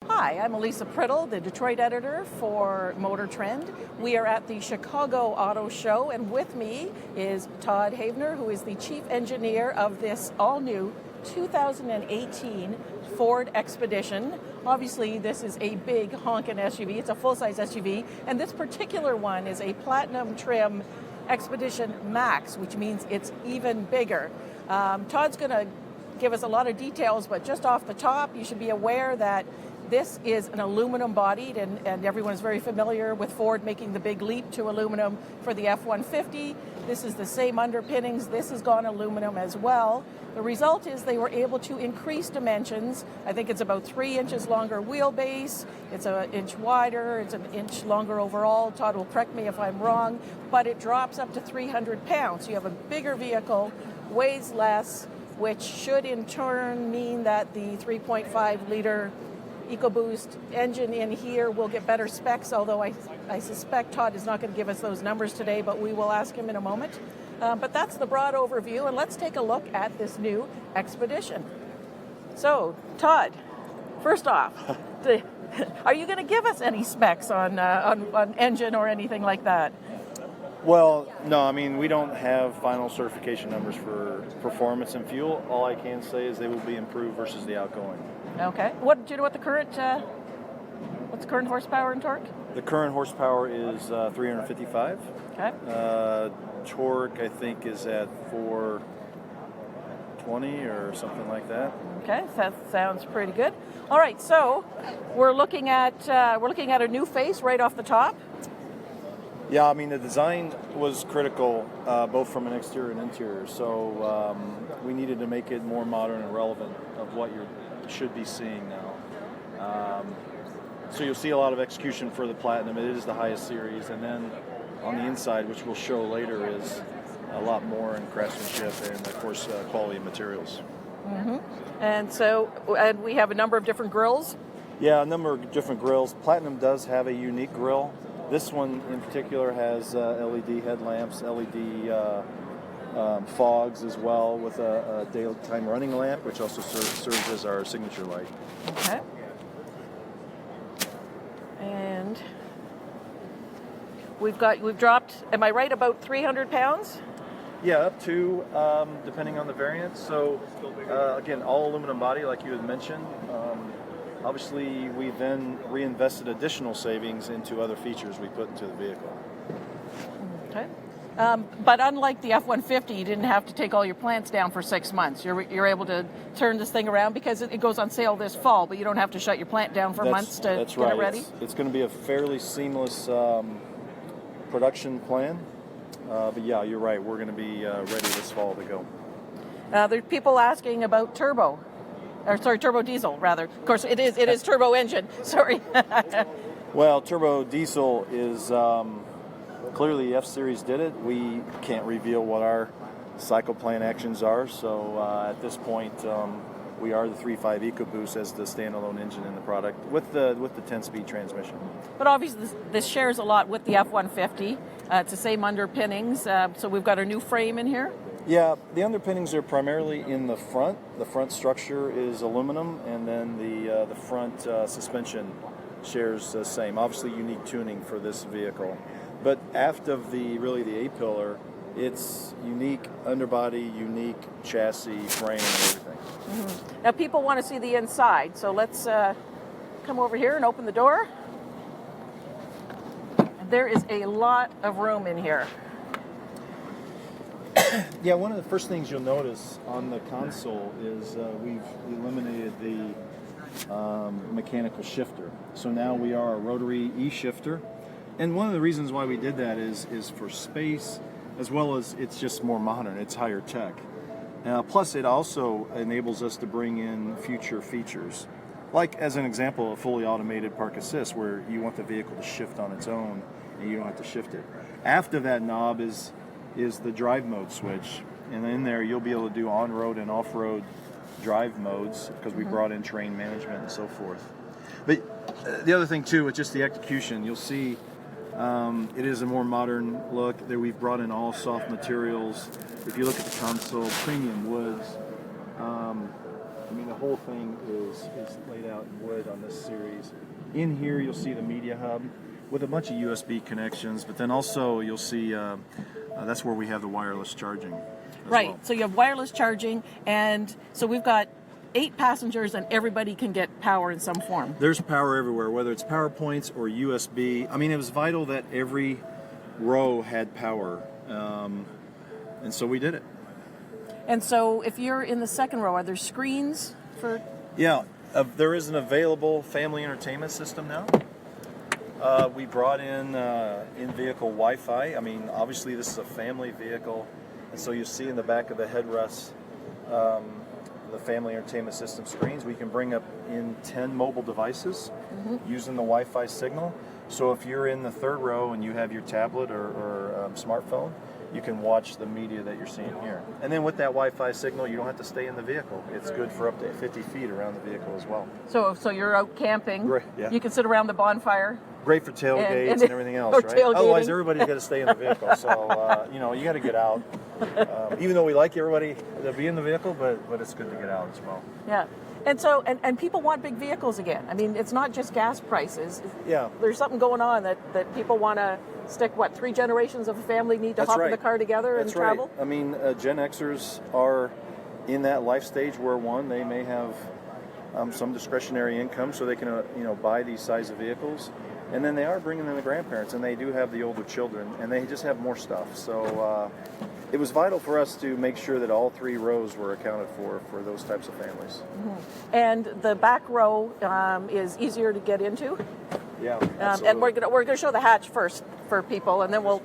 Hi, I'm Elisa Priddle, the Detroit editor for Motor Trend. We are at the Chicago Auto Show, and with me is Todd Havener, who is the chief engineer of this all-new 2018 Ford Expedition. Obviously, this is a big honkin' SUV. It's a full-size SUV, and this particular one is a platinum trim Expedition Max, which means it's even bigger. Todd's going to give us a lot of details, but just off the top, you should be aware that this is an aluminum bodied, and everyone is very familiar with Ford making the big leap to aluminum for the F-150. This is the same underpinnings. This has gone aluminum as well. The result is they were able to increase dimensions. I think it's about 3 inches longer wheelbase. It's an inch wider. It's an inch longer overall. Todd will correct me if I'm wrong, but it drops up to 300 pounds. So you have a bigger vehicle, weighs less, which should in turn mean that the 3.5 liter EcoBoost engine in here will get better specs, although I suspect Todd is not going to give us those numbers today, but we will ask him in a moment. But that's the broad overview, and let's take a look at this new Expedition. So, Todd, first off, are you going to give us any specs on engine or anything like that? Well, no, I mean, we don't have final certification numbers for performance and fuel. All I can say is they will be improved versus the outgoing. Okay. Do you know what the current horsepower and torque? The current horsepower is 355. Okay. Torque, I think, is at 420 or something like that. Okay, that sounds pretty good. All right, so we're looking at a new face right off the top. Yeah, I mean, the design was critical, both from an exterior and interior. So we needed to make it more modern and relevant of what you should be seeing now. So you'll see a lot of execution for the Platinum. It is the highest series. And then on the inside, which we'll show later, is a lot more in craftsmanship and, of course, quality of materials. Mm-hmm. And we have a number of different grills. Yeah, a number of different grills. Platinum does have a unique grill. This one in particular has LED headlamps, LED fogs as well, with a daytime running lamp, which also serves as our signature light. Okay. And we've dropped, am I right, about 300 pounds? Yeah, up to, depending on the variant. So, again, all aluminum body, like you had mentioned. Obviously, we then reinvested additional savings into other features we put into the vehicle. Okay. But unlike the F-150, you didn't have to take all your plants down for 6 months. You're able to turn this thing around because it goes on sale this fall, but you don't have to shut your plant down for months to get it ready? It's going to be a fairly seamless production plan. But yeah, you're right. We're going to be ready this fall to go. There are people asking about turbo diesel, rather. Of course, it is turbo engine. Sorry. Well, turbo diesel is clearly F-Series did it. We can't reveal what our cycle plan actions are. So at this point, we are the 3.5 EcoBoost as the standalone engine in the product with the 10-speed transmission. But obviously, this shares a lot with the F-150. It's the same underpinnings. So we've got a new frame in here. Yeah, the underpinnings are primarily in the front. The front structure is aluminum, and then the front suspension shares the same. Obviously, unique tuning for this vehicle. But aft of the A-pillar, it's unique underbody, unique chassis, frame, and everything. Mm-hmm. Now, people want to see the inside, so let's come over here and open the door. There is a lot of room in here. Yeah, one of the first things you'll notice on the console is we've eliminated the mechanical shifter. So now we are a rotary E-shifter. And one of the reasons why we did that is for space, as well as it's just more modern, it's higher tech. Plus, it also enables us to bring in future features. Like, as an example, a fully automated park assist, where you want the vehicle to shift on its own and you don't have to shift it. After that knob is the drive mode switch, and in there you'll be able to do on-road and off-road drive modes because we brought in terrain management and so forth. But the other thing too, with just the execution, you'll see it is a more modern look. There we've brought in all soft materials. If you look at the console, premium woods, I mean, the whole thing is laid out in wood on this series. In here, you'll see the media hub with a bunch of USB connections, but then also you'll see that's where we have the wireless charging. Right. Well. So you have wireless charging, and so we've got 8 passengers, and everybody can get power in some form. There's power everywhere, whether it's power points or USB. I mean, it was vital that every row had power, and so we did it. And so if you're in the second row, are there screens for? Yeah, there is an available family entertainment system now. We brought in-vehicle Wi-Fi. I mean, obviously this is a family vehicle, and so you see in the back of the headrest the family entertainment system screens. We can bring up in 10 mobile devices using the Wi-Fi signal. So if you're in the third row and you have your tablet or smartphone, you can watch the media that you're seeing here. And then with that Wi-Fi signal, you don't have to stay in the vehicle. It's good for up to 50 feet around the vehicle as well. So you're out camping. Great, yeah. You can sit around the bonfire. Great for tailgates and everything else, or right? tailgating. Otherwise, everybody's got to stay in the vehicle. So, you know, you got to get out. Even though we like everybody to be in the vehicle, but it's good to get out as well. Yeah. And so, and people want big vehicles again. I mean, it's not just gas prices. Yeah. There's something going on that people want to stick, 3 generations of a family need to hop in the car together and travel? I mean, Gen Xers are in that life stage where, one, they may have some discretionary income so they can, buy these size of vehicles. And then they are bringing in the grandparents, and they do have the older children, and they just have more stuff. So it was vital for us to make sure that all 3 rows were accounted for those types of families. And the back row is easier to get into. Yeah, And we're gonna show the hatch first for people, and then we'll